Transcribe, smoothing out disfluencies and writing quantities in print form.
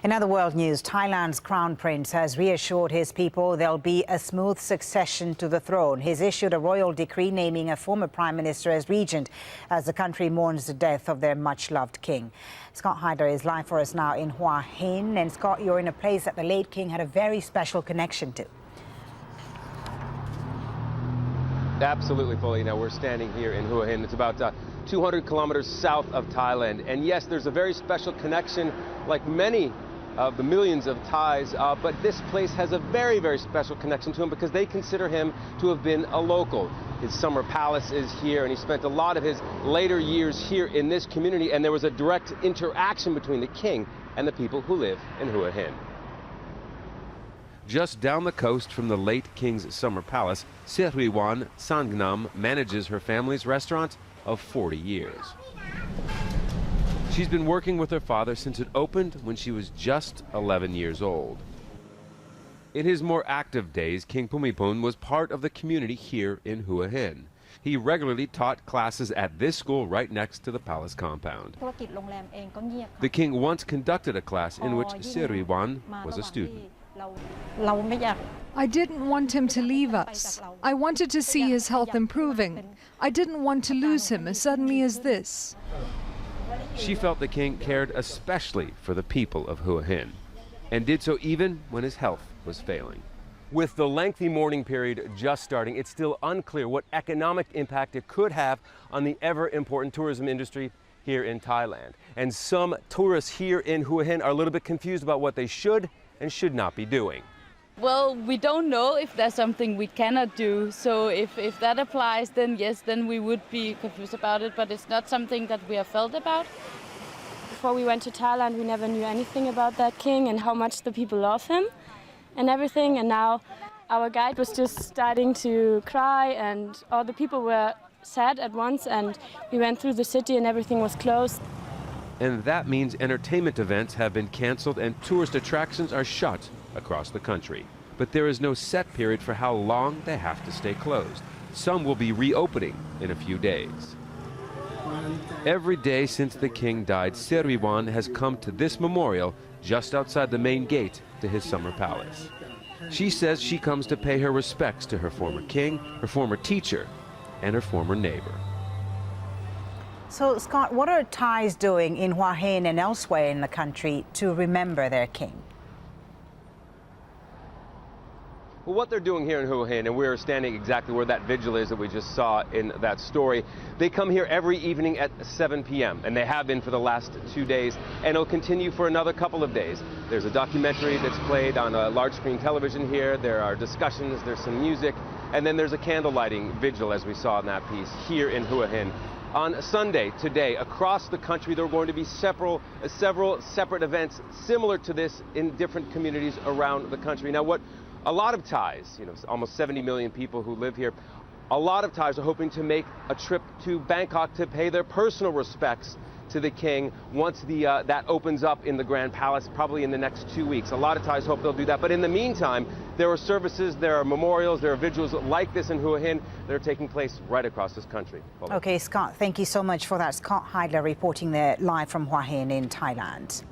In other world news, Thailand's Crown Prince has reassured his people there'll be a smooth succession to the throne. He's issued a royal decree naming a former prime minister as regent as the country mourns the death of their much-loved king. Scott Heidler is live for us now in Hua Hin. And Scott, you're in a place that the late king had a very special connection to. Absolutely, fully. Now we're standing here in Hua Hin. It's about 200 kilometers south of Thailand. And yes, there's a very special connection, like many of the millions of Thais, but this place has a very, very special connection to him because they consider him to have been a local. His summer palace is here, and he spent a lot of his later years here in this community, and there was a direct interaction between the king and the people who live in Hua Hin. Just down the coast from the late king's summer palace, Siriwan Sangnam manages her family's restaurant of 40 years. She's been working with her father since it opened when she was just 11 years old. In his more active days, King Bhumobil was part of the community here in Hua Hin. He regularly taught classes at this school right next to the palace compound. The king once conducted a class in which Siriwan was a student. I didn't want him to leave us. I wanted to see his health improving. I didn't want to lose him as suddenly as this. She felt the king cared especially for the people of Hua Hin, and did so even when his health was failing. With the lengthy mourning period just starting, it's still unclear what economic impact it could have on the ever-important tourism industry here in Thailand. And some tourists here in Hua Hin are a little bit confused about what they should and should not be doing. Well, we don't know if there's something we cannot do. So if that applies, then yes, then we would be confused about it. But it's not something that we have felt about. Before we went to Thailand, we never knew anything about that king and how much the people love him and everything. And now our guide was just starting to cry and all the people were sad at once. And we went through the city and everything was closed. And that means entertainment events have been canceled and tourist attractions are shut across the country. But there is no set period for how long they have to stay closed. Some will be reopening in a few days. Every day since the king died, Siriwan has come to this memorial just outside the main gate to his summer palace. She says she comes to pay her respects to her former king, her former teacher, and her former neighbor. So, Scott, what are Thais doing in Hua Hin and elsewhere in the country to remember their king? Well, what they're doing here in Hua Hin, and we're standing exactly where that vigil is that we just saw in that story, they come here every evening at 7 p.m., and they have been for the last 2 days, and it'll continue for another couple of days. There's a documentary that's played on a large screen television here, there are discussions, there's some music, and then there's a candle lighting vigil, as we saw in that piece, here in Hua Hin. On Sunday, today, across the country, there are going to be several separate events similar to this in different communities around the country. Now, what a lot of Thais, almost 70 million people who live here, a lot of Thais are hoping to make a trip to Bangkok to pay their personal respects to the king once that opens up in the Grand Palace, probably in the next 2 weeks. A lot of Thais hope they'll do that. But in the meantime, there are services, there are memorials, there are vigils like this in Hua Hin that are taking place right across this country. Okay, Scott, thank you so much for that. Scott Heidler reporting there live from Hua Hin in Thailand.